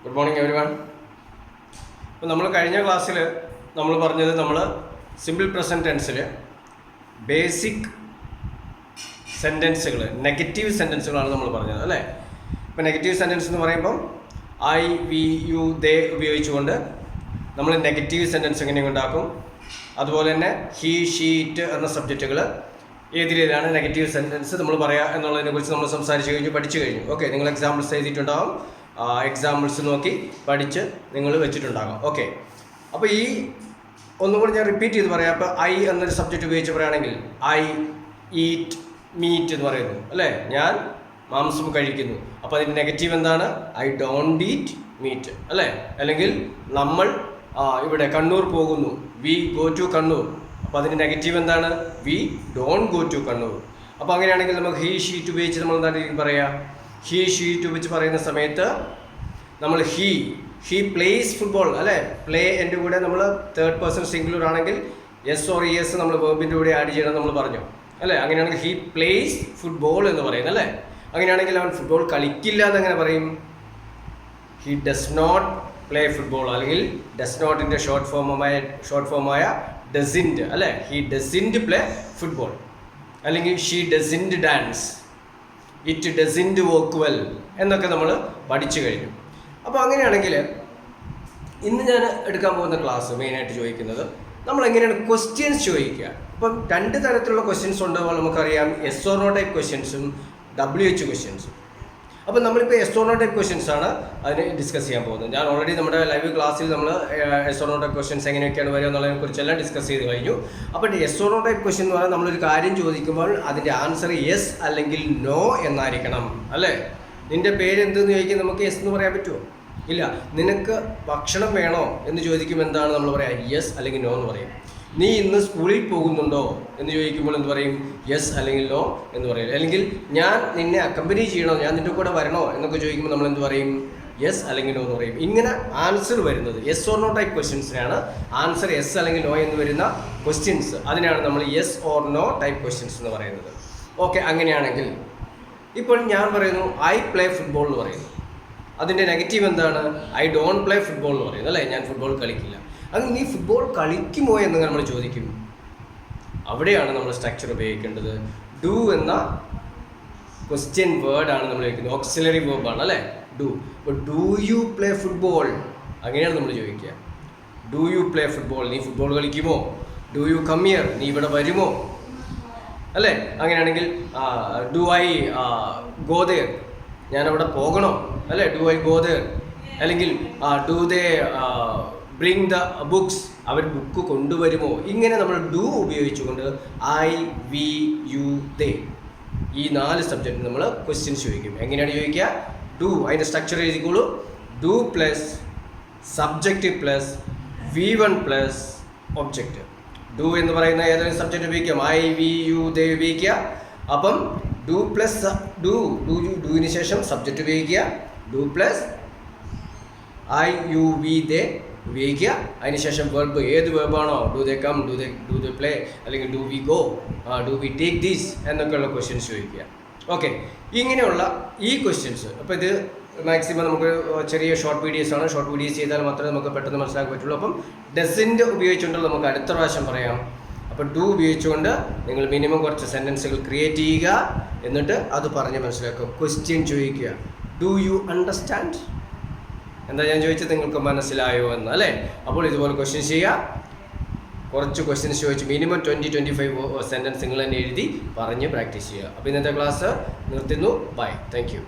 Good morning every one. അപ്പോൾ നമ്മൾ കഴിഞ്ഞ ക്ലാസ്സിൽ നമ്മൾ പറഞ്ഞത് നമ്മൾ സിമ്പിൾ പ്രസൻറ്റ് ടെൻസിൽ ബേസിക് സെൻറ്റൻസുകൾ നെഗറ്റീവ് സെൻറ്റൻസുകളാണ് നമ്മൾ പറഞ്ഞത് അല്ലേ. ഇപ്പോൾ നെഗറ്റീവ് സെൻറ്റൻസ് എന്ന് പറയുമ്പം ഐ വി യു ദേ ഉപയോഗിച്ചുകൊണ്ട് നമ്മൾ നെഗറ്റീവ് സെൻറ്റൻസ് എങ്ങനെ ഉണ്ടാക്കും, അതുപോലെ തന്നെ ഹീ ഷീ ഇറ്റ് എന്ന സബ്ജക്റ്റുകൾ ഏത് രീതിയിലാണ് നെഗറ്റീവ് സെൻറ്റൻസ് നമ്മൾ പറയുക എന്നുള്ളതിനെക്കുറിച്ച് നമ്മൾ സംസാരിച്ച് കഴിഞ്ഞു, പഠിച്ചു കഴിഞ്ഞു. ഓക്കെ, നിങ്ങൾ എക്സാമ്പിൾസ് എഴുതിയിട്ടുണ്ടാകും, എക്സാമ്പിൾസ് നോക്കി പഠിച്ച് നിങ്ങൾ വെച്ചിട്ടുണ്ടാകാം. ഓക്കെ, അപ്പോൾ ഈ ഒന്നും കൂടി ഞാൻ റിപ്പീറ്റ് ചെയ്ത് പറയാം. അപ്പോൾ ഐ എന്നൊരു സബ്ജക്റ്റ് ഉപയോഗിച്ച് പറയുകയാണെങ്കിൽ ഐ ഈറ്റ് മീറ്റ് എന്ന് പറയുന്നു അല്ലേ, ഞാൻ മാംസം കഴിക്കുന്നു. അപ്പോൾ അതിൻ്റെ നെഗറ്റീവ് എന്താണ്? ഐ ഡോണ്ട് ഈറ്റ് മീറ്റ് അല്ലേ. അല്ലെങ്കിൽ നമ്മൾ ഇവിടെ കണ്ണൂർ പോകുന്നു, വി ഗോ ടു കണ്ണൂർ. അപ്പോൾ അതിൻ്റെ നെഗറ്റീവ് എന്താണ്? We don't go to Kannur. അപ്പോൾ അങ്ങനെയാണെങ്കിൽ നമുക്ക് ഹീ ഷീറ്റ് ഉപയോഗിച്ച് നമ്മൾ എന്താണ് പറയുക? ഹീ ഷീറ്റ് ഉപയോഗിച്ച് പറയുന്ന സമയത്ത് നമ്മൾ ഹീ പ്ലേസ് ഫുട്ബോൾ അല്ലേ. പ്ലേ എൻ്റെ കൂടെ നമ്മൾ തേർഡ് പേഴ്സൺ സിംഗുലർ ആണെങ്കിൽ യെസ് ഓർ യെസ് നമ്മൾ വേർബിൻ്റെ കൂടെ ആഡ് ചെയ്യണം നമ്മൾ പറഞ്ഞു അല്ലേ. അങ്ങനെയാണെങ്കിൽ ഹീ പ്ലേസ് ഫുട്ബോൾ എന്ന് പറയുന്നത് അല്ലേ. അങ്ങനെയാണെങ്കിൽ അവൻ ഫുട്ബോൾ കളിക്കില്ല എന്നെങ്ങനെ പറയും? He does not play football, അല്ലെങ്കിൽ ഡസ് നോട്ടിൻ്റെ ഷോർട്ട് ഫോമായ ഡസിൻറ്റ് അല്ലേ. ഹി ഡസിൻറ്റ് പ്ലേ ഫുട്ബോൾ, അല്ലെങ്കിൽ she doesn't dance, it doesn't work well എന്നൊക്കെ നമ്മൾ പഠിച്ചു കഴിഞ്ഞു. അപ്പോൾ അങ്ങനെയാണെങ്കിൽ ഇന്ന് ഞാൻ എടുക്കാൻ പോകുന്ന ക്ലാസ് മെയിനായിട്ട് ചോദിക്കുന്നത് നമ്മൾ എങ്ങനെയാണ് ക്വസ്റ്റ്യൻസ് ചോദിക്കുക. ഇപ്പം രണ്ട് തരത്തിലുള്ള ക്വസ്റ്റ്യൻസ് ഉണ്ട്. നമുക്കറിയാം എസ് ഓർ നോ ടൈപ്പ് ക്വസ്റ്റ്യൻസും WH ക്വസ്റ്റ്യൻസും. അപ്പോൾ നമ്മളിപ്പോൾ yes or no type questions ആണ് അതിന് ഡിസ്കസ് ചെയ്യാൻ പോകുന്നത്. ഞാൻ ഓൾറെഡി നമ്മുടെ ലൈവ് ക്ലാസ്സിൽ നമ്മൾ yes or no type questions എങ്ങനെയൊക്കെയാണ് വരിക എന്നുള്ളതിനെക്കുറിച്ചെല്ലാം ഡിസ്കസ് ചെയ്ത് കഴിഞ്ഞു. അപ്പോൾ yes or no type question എന്ന് പറഞ്ഞാൽ നമ്മളൊരു കാര്യം ചോദിക്കുമ്പോൾ അതിൻ്റെ ആൻസർ യെസ് അല്ലെങ്കിൽ നോ എന്നായിരിക്കണം അല്ലേ. നിൻ്റെ പേര് എന്തെന്ന് ചോദിക്കാൻ നമുക്ക് യെസ് എന്ന് പറയാൻ പറ്റുമോ? ഇല്ല. നിനക്ക് ഭക്ഷണം വേണോ എന്ന് ചോദിക്കുമ്പോൾ എന്താണ് നമ്മൾ പറയുക? യെസ് അല്ലെങ്കിൽ നോ എന്ന് പറയും. നീ ഇന്ന് സ്കൂളിൽ പോകുന്നുണ്ടോ എന്ന് ചോദിക്കുമ്പോൾ എന്ത് പറയും? യെസ് അല്ലെങ്കിൽ നോ എന്ന് പറയും. അല്ലെങ്കിൽ ഞാൻ നിന്നെ അക്കമ്പനി ചെയ്യണോ, ഞാൻ നിൻ്റെ കൂടെ വരണോ എന്നൊക്കെ ചോദിക്കുമ്പോൾ നമ്മൾ എന്ത് പറയും? യെസ് അല്ലെങ്കിൽ നോ എന്ന് പറയും. ഇങ്ങനെ ആൻസർ വരുന്നത് യെസ് ഓർ നോ ടൈപ്പ് ക്വസ്റ്റ്യൻസിനാണ് ആൻസർ യെസ് അല്ലെങ്കിൽ നോ എന്ന് വരുന്ന ക്വസ്റ്റ്യൻസ്. അതിനാണ് നമ്മൾ yes or no type questions എന്ന് പറയുന്നത്. ഓക്കെ, അങ്ങനെയാണെങ്കിൽ ഇപ്പോൾ ഞാൻ പറയുന്നു ഐ പ്ലേ ഫുട്ബോൾ എന്ന് പറയുന്നു. അതിൻ്റെ നെഗറ്റീവ് എന്താണ്? ഐ ഡോണ്ട് പ്ലേ ഫുട്ബോൾ എന്ന് പറയുന്നത് അല്ലേ. ഞാൻ ഫുട്ബോൾ കളിക്കില്ല. അങ്ങനെ നീ ഫുട്ബോൾ കളിക്കുമോ എന്ന് നമ്മൾ ചോദിക്കും. അവിടെയാണ് നമ്മൾ സ്ട്രക്ചർ ഉപയോഗിക്കേണ്ടത്. ഡു എന്ന ക്വസ്റ്റ്യൻ വേർഡാണ് നമ്മൾ ഉപയോഗിക്കുന്നത്. ഓക്സിലറി വേർബാണ് അല്ലേ ഡു. അപ്പോൾ ഡു യു പ്ലേ ഫുട്ബോൾ അങ്ങനെയാണ് നമ്മൾ ചോദിക്കുക. ഡു യു പ്ലേ ഫുട്ബോൾ, നീ ഫുട്ബോൾ കളിക്കുമോ? ഡു യു കം ഹിയർ, നീ ഇവിടെ വരുമോ അല്ലേ. അങ്ങനെയാണെങ്കിൽ ഡു ഐ ഗോ ദേർ, ഞാനവിടെ പോകണോ അല്ലേ. Do I go there. അല്ലെങ്കിൽ do they bring the books, അവർ ബുക്ക് കൊണ്ടുവരുമോ. ഇങ്ങനെ നമ്മൾ ഡു ഉപയോഗിച്ചുകൊണ്ട് ഐ വി യു ദേ ഈ 4 സബ്ജക്റ്റ് നമ്മൾ ക്വസ്റ്റ്യൻസ് ചോദിക്കും. എങ്ങനെയാണ് ചോദിക്കുക? ഡു, അതിൻ്റെ സ്ട്രക്ചർ എഴുതിക്കോളൂ. Do plus subject plus V1 plus object. Do എന്ന് പറയുന്ന ഏതെങ്കിലും സബ്ജക്റ്റ് ഉപയോഗിക്കാം. ഐ വി യു ദേ ഉപയോഗിക്കുക. അപ്പം ഡു പ്ലസ് ഡുവിന് ശേഷം സബ്ജക്റ്റ് ഉപയോഗിക്കുക. Do plus I you we they ഉപയോഗിക്കുക. അതിനുശേഷം വെർബ്, ഏത് വെർബാണോ, do they come, do they play, അല്ലെങ്കിൽ do we go, do we take these എന്നൊക്കെയുള്ള ക്വസ്റ്റ്യൻസ് ചോദിക്കുക. ഓക്കെ, ഇങ്ങനെയുള്ള ഈ ക്വസ്റ്റ്യൻസ്. അപ്പോൾ ഇത് മാക്സിമം നമുക്ക് ചെറിയ ഷോർട്ട് വീഡിയോസ് ആണ്. ഷോർട്ട് വീഡിയോസ് ചെയ്താൽ മാത്രമേ നമുക്ക് പെട്ടെന്ന് മനസ്സിലാക്കാൻ പറ്റുള്ളൂ. അപ്പം ഡസിൻ്റെ ഉപയോഗിച്ചുകൊണ്ട് നമുക്ക് അടുത്ത പ്രാവശ്യം പറയാം. അപ്പോൾ ഡു ഉപയോഗിച്ചുകൊണ്ട് നിങ്ങൾ മിനിമം കുറച്ച് സെൻറ്റൻസുകൾ ക്രിയേറ്റ് ചെയ്യുക, എന്നിട്ട് അത് പറഞ്ഞ് മനസ്സിലാക്കുക. ക്വസ്റ്റ്യൻ ചോദിക്കുക. Do you understand? എന്താ ഞാൻ ചോദിച്ചത്, നിങ്ങൾക്ക് മനസ്സിലായോ എന്ന് അല്ലേ. അപ്പോൾ ഇതുപോലെ ക്വസ്റ്റ്യൻസ് ചെയ്യുക. കുറച്ച് ക്വസ്റ്റ്യൻസ് ചോദിച്ച് മിനിമം 20-25 സെൻറ്റൻസ് നിങ്ങൾ തന്നെ എഴുതി പറഞ്ഞ് പ്രാക്ടീസ് ചെയ്യുക. അപ്പോൾ ഇന്നത്തെ ക്ലാസ് നിർത്തുന്നു. Bye, thank U.